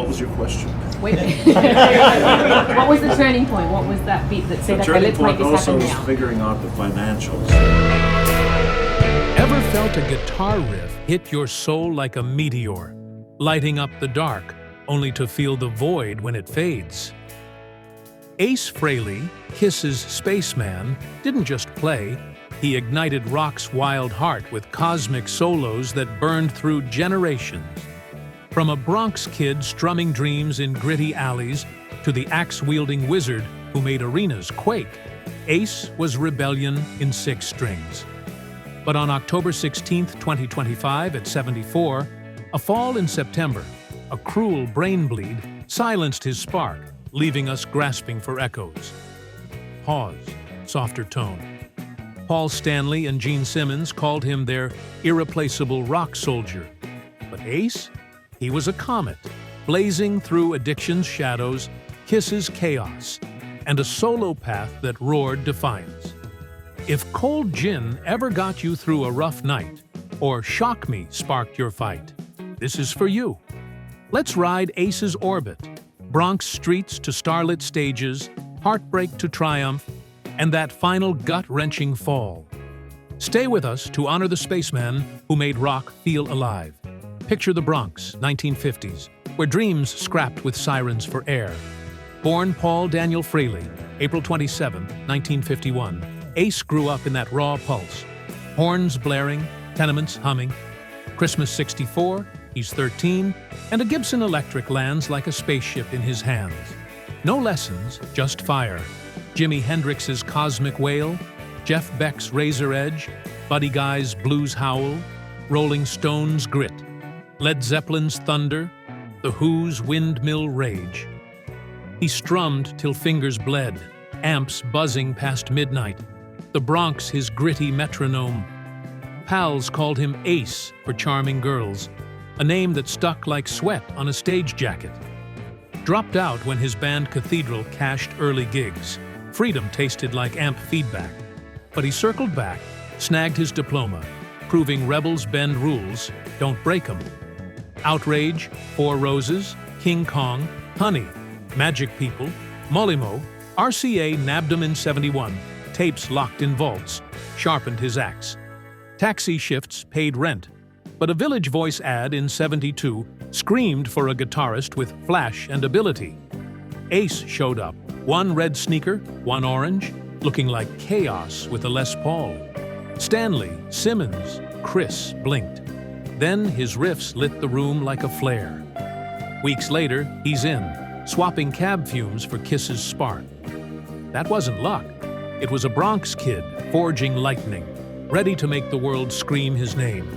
What was your question? Wait. What was the turning point? What was that bit that said, The okay, turning let's make point this also happen was now? figuring out the financials. Ever felt a guitar riff hit your soul like a meteor, lighting up the dark, only to feel the void when it fades? Ace Frehley, Kiss's spaceman, didn't just play, he ignited rock's wild heart with cosmic solos that burned through generations. From a Bronx kid strumming dreams in gritty alleys to the axe-wielding wizard who made arenas quake, Ace was rebellion in 6 strings. But on October 16, 2025, at 74, a fall in September, a cruel brain bleed silenced his spark, leaving us grasping for echoes. Pause, softer tone. Paul Stanley and Gene Simmons called him their irreplaceable rock soldier. But Ace? He was a comet, blazing through addiction's shadows, Kiss's chaos, and a solo path that roared defiance. If cold gin ever got you through a rough night, or Shock Me sparked your fight, this is for you. Let's ride Ace's orbit, Bronx streets to starlit stages, heartbreak to triumph, and that final gut-wrenching fall. Stay with us to honor the spaceman who made rock feel alive. Picture the Bronx, 1950s, where dreams scrapped with sirens for air. Born Paul Daniel Frehley, April 27, 1951, Ace grew up in that raw pulse. Horns blaring, tenements humming. Christmas 64, he's 13, and a Gibson Electric lands like a spaceship in his hands. No lessons, just fire. Jimi Hendrix's Cosmic Wail, Jeff Beck's Razor Edge, Buddy Guy's Blues Howl, Rolling Stones' Grit, Led Zeppelin's Thunder, The Who's Windmill Rage. He strummed till fingers bled, amps buzzing past midnight, the Bronx his gritty metronome. Pals called him Ace for charming girls, a name that stuck like sweat on a stage jacket. Dropped out when his band Cathedral cashed early gigs. Freedom tasted like amp feedback. But he circled back, snagged his diploma, proving rebels bend rules, don't break 'em. Outrage, Four Roses, King Kong, Honey, Magic People, Molimo, RCA nabbed him in 71, tapes locked in vaults, sharpened his axe. Taxi shifts paid rent, but a Village Voice ad in 72 screamed for a guitarist with flash and ability. Ace showed up, one red sneaker, one orange, looking like chaos with a Les Paul. Stanley, Simmons, Chris blinked. Then his riffs lit the room like a flare. Weeks later, he's in, swapping cab fumes for Kiss's spark. That wasn't luck. It was a Bronx kid, forging lightning, ready to make the world scream his name.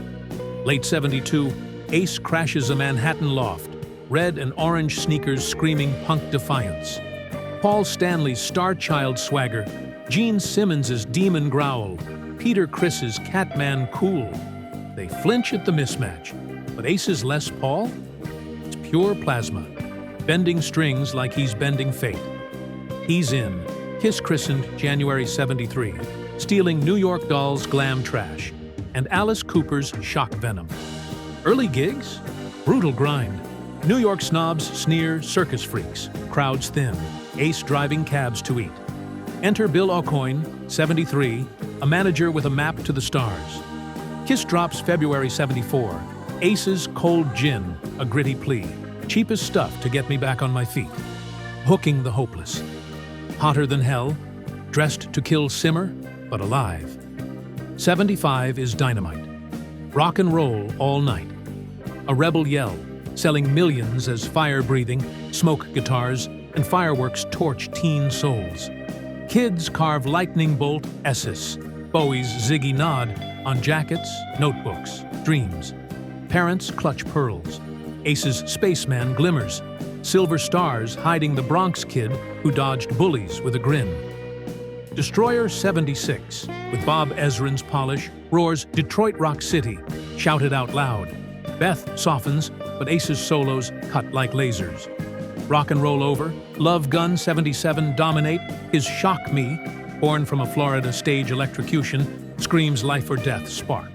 Late 72, Ace crashes a Manhattan loft, red and orange sneakers screaming punk defiance. Paul Stanley's Star Child swagger, Gene Simmons's demon growl, Peter Criss's Catman cool. They flinch at the mismatch, but Ace's Les Paul? It's pure plasma, bending strings like he's bending fate. He's in, Kiss christened January 73, stealing New York Doll's glam trash, and Alice Cooper's shock venom. Early gigs? Brutal grind. New York snobs sneer circus freaks, crowds thin, Ace driving cabs to eat. Enter Bill Aucoin, 73, a manager with a map to the stars. Kiss drops February 74, Ace's Cold Gin, a gritty plea, cheapest stuff to get me back on my feet. Hooking the hopeless. Hotter than hell, dressed to kill simmer, but alive. 75 is dynamite. Rock and roll all night. A rebel yell, selling millions as fire-breathing, smoke guitars, and fireworks torch teen souls. Kids carve lightning bolt S's, Bowie's Ziggy Nod on jackets, notebooks, dreams. Parents clutch pearls. Ace's spaceman glimmers, silver stars hiding the Bronx kid who dodged bullies with a grin. Destroyer 76, with Bob Ezrin's polish, roars Detroit Rock City, shouted out loud. Beth softens, but Ace's solos cut like lasers. Rock and Roll Over, Love Gun 77 dominate, his Shock Me, born from a Florida stage electrocution, screams life or death spark.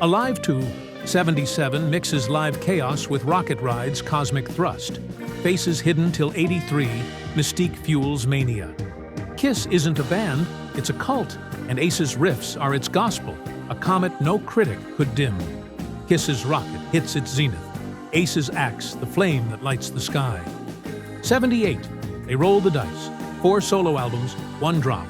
Alive to 77 mixes live chaos with rocket rides, cosmic thrust. Faces hidden till 83, mystique fuels mania. Kiss isn't a band, it's a cult, and Ace's riffs are its gospel, a comet no critic could dim. Kiss's rocket hits its zenith. Ace's axe, the flame that lights the sky. 78, they roll the dice. 4 solo albums, 1 drop.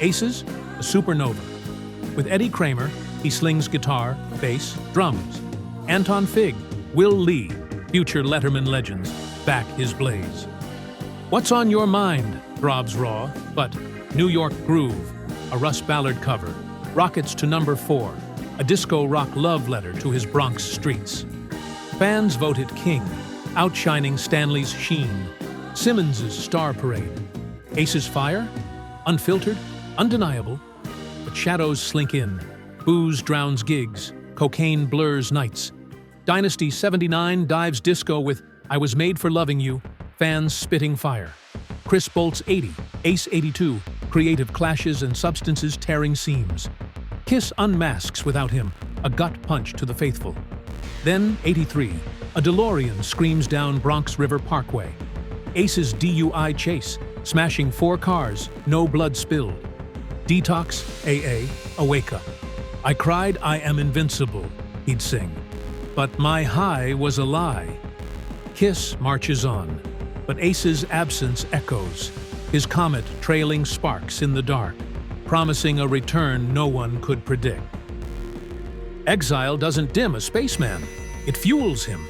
Ace's, a supernova. With Eddie Kramer, he slings guitar, bass, drums. Anton Fig, Will Lee, future Letterman legends, back his blaze. What's on Your Mind throbs raw, but New York Groove, a Russ Ballard cover, rockets to number 4, a disco rock love letter to his Bronx streets. Fans vote it king, outshining Stanley's Sheen, Simmons's Star Parade. Ace's Fire? Unfiltered, undeniable, but shadows slink in. Booze drowns gigs, cocaine blurs nights. Dynasty 79 dives disco with I Was Made for Loving You, fans spitting fire. Chris Bolt's 80, Ace 82, creative clashes and substances tearing seams. Kiss unmasks without him, a gut punch to the faithful. Then 83, a DeLorean screams down Bronx River Parkway. Ace's DUI chase, smashing 4 cars, no blood spilled. Detox, AA, a wake-up. I cried I am invincible, he'd sing. But my high was a lie. Kiss marches on, but Ace's absence echoes, his comet trailing sparks in the dark, promising a return no one could predict. Exile doesn't dim a spaceman, it fuels him.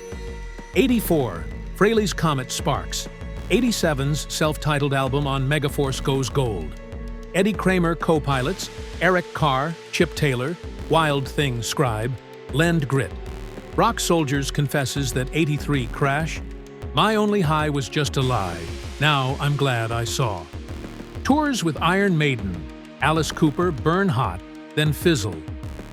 84, Frehley's comet sparks. 87's self-titled album on Megaforce goes gold. Eddie Kramer co-pilots, Eric Carr, Chip Taylor, Wild Thing scribe, lend grit. Rock Soldiers confesses that 83 crash. My only high was just a lie. Now I'm glad I saw. Tours with Iron Maiden, Alice Cooper burn hot, then fizzle.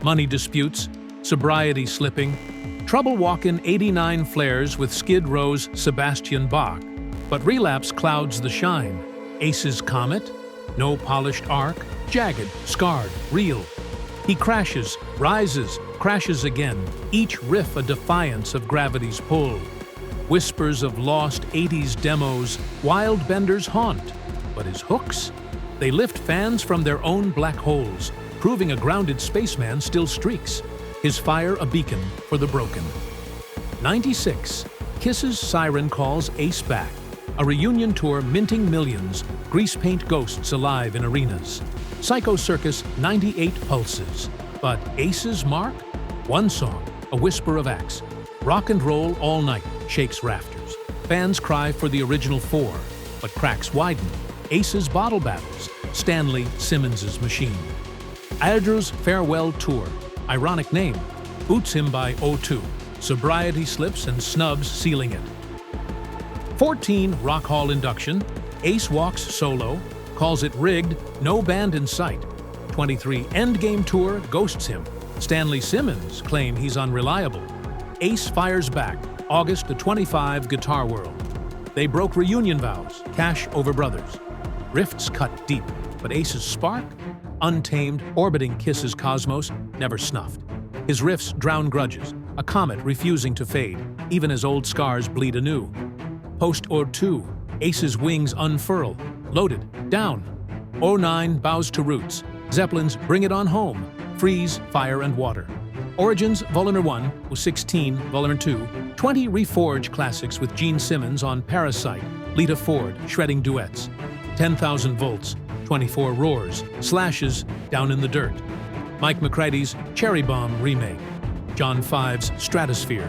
Money disputes, sobriety slipping. Trouble walkin' 89 flares with Skid Row's Sebastian Bach. But relapse clouds the shine. Ace's comet? No polished arc, jagged, scarred, real. He crashes, rises, crashes again, each riff a defiance of gravity's pull. Whispers of lost 80s demos, wild benders haunt. But his hooks? They lift fans from their own black holes, proving a grounded spaceman still streaks. His fire a beacon for the broken. 96. Kiss's siren calls Ace back. A reunion tour minting millions, grease paint ghosts alive in arenas. Psycho Circus 98 pulses. But Ace's mark? One song, a whisper of axe. Rock and roll all night, shakes rafters. Fans cry for the original 4, but cracks widen. Ace's bottle battles, Stanley Simmons's machine. Aldrou's farewell tour, ironic name, boots him by 02. Sobriety slips and snubs sealing it. 14, Rock Hall induction. Ace walks solo, calls it rigged, no band in sight. 23, Endgame tour ghosts him. Stanley Simmons claim he's unreliable. Ace fires back, August the 25, Guitar World. They broke reunion vows, cash over brothers. Rifts cut deep, but Ace's spark? Untamed, orbiting Kiss's cosmos, never snuffed. His riffs drown grudges, a comet refusing to fade, even as old scars bleed anew. Post-02, Ace's wings unfurl, loaded, down. 09 bows to roots, Zeppelin's Bring It On Home, Freeze, Fire and Water. Origins, Volume 1, with 16, Volume 2, 20 reforged classics with Gene Simmons on Parasite, Lita Ford, shredding duets. 10,000 volts, 24 roars, slashes, Down in the Dirt. Mike McCready's Cherry Bomb remake. John Five's Stratosphere.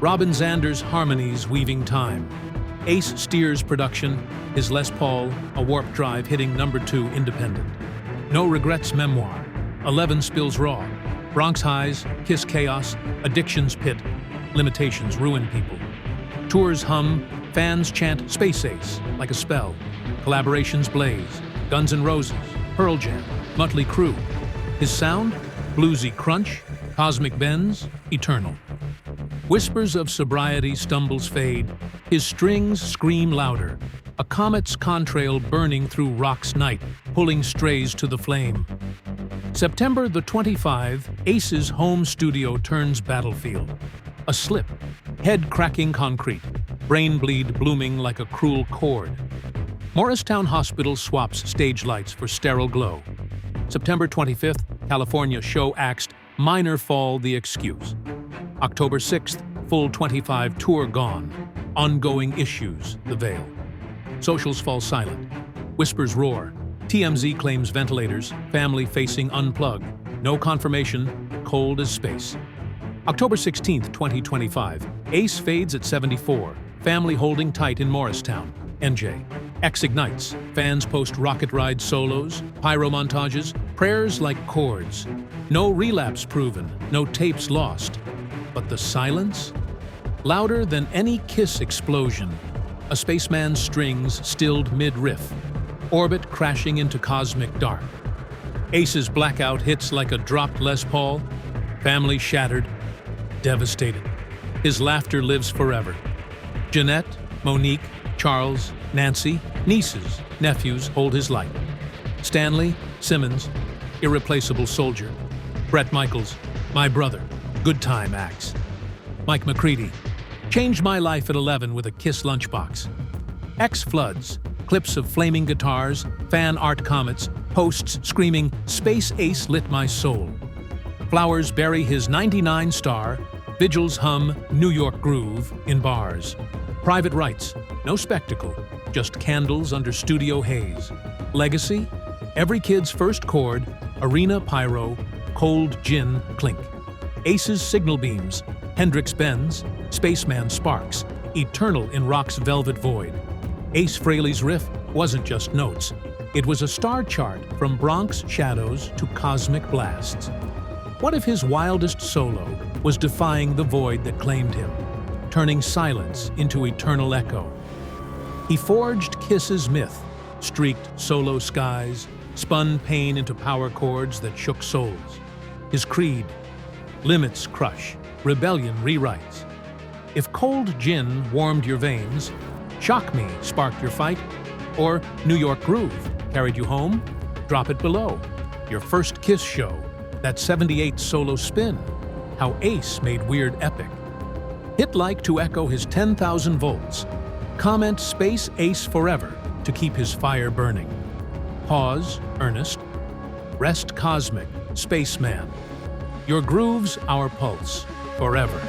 Robin Zander's Harmonies weaving time. Ace Steers production, his Les Paul, a warp drive hitting number 2 independent. No Regrets memoir, 11 spills raw. Bronx highs, Kiss chaos, addiction's pit, limitations ruin people. Tours hum, fans chant Space Ace like a spell. Collaborations blaze, Guns N' Roses, Pearl Jam, Mötley Crüe. His sound, bluesy crunch, cosmic bends, eternal. Whispers of sobriety stumbles fade, his strings scream louder. A comet's contrail burning through rock's night, pulling strays to the flame. September the 25, Ace's home studio turns battlefield. A slip, head cracking concrete, brain bleed blooming like a cruel cord. Morristown Hospital swaps stage lights for sterile glow. September 25th, California show axed, minor fall the excuse. October 6th, full 25 tour gone. Ongoing issues, the veil. Socials fall silent. Whispers roar. TMZ claims ventilators, family facing unplug. No confirmation, cold as space. October 16th, 2025, Ace fades at 74, family holding tight in Morristown, NJ. X ignites, fans post rocket ride solos, pyro montages, prayers like chords. No relapse proven, no tapes lost. But the silence? Louder than any Kiss explosion. A spaceman's strings stilled mid-riff. Orbit crashing into cosmic dark. Ace's blackout hits like a dropped Les Paul. Family shattered, devastated. His laughter lives forever. Jeanette, Monique, Charles, Nancy, nieces, nephews hold his light. Stanley, Simmons, irreplaceable soldier. Brett Michaels, my brother, good time acts. Mike McCready, changed my life at 11 with a Kiss lunchbox. X floods, clips of flaming guitars, fan art comets, posts screaming, Space Ace lit my soul. Flowers bury his 99 star, vigils hum New York groove in bars. Private rites, no spectacle, just candles under studio haze. Legacy, every kid's first chord, arena pyro, cold gin clink. Ace's signal beams, Hendrix-Benz, spaceman sparks, eternal in rock's velvet void. Ace Frehley's riff wasn't just notes. It was a star chart from Bronx shadows to cosmic blasts. What if his wildest solo was defying the void that claimed him, turning silence into eternal echo? He forged Kiss's myth, streaked solo skies, spun pain into power chords that shook souls. His creed, limits crush, rebellion rewrites. If cold gin warmed your veins, Shock Me sparked your fight, or New York Groove carried you home, drop it below. Your first Kiss show, that 78 solo spin, how Ace made weird epic. Hit like to echo his 10,000 volts. Comment Space Ace forever to keep his fire burning. Pause, earnest. Rest cosmic, spaceman. Your grooves, our pulse, forever.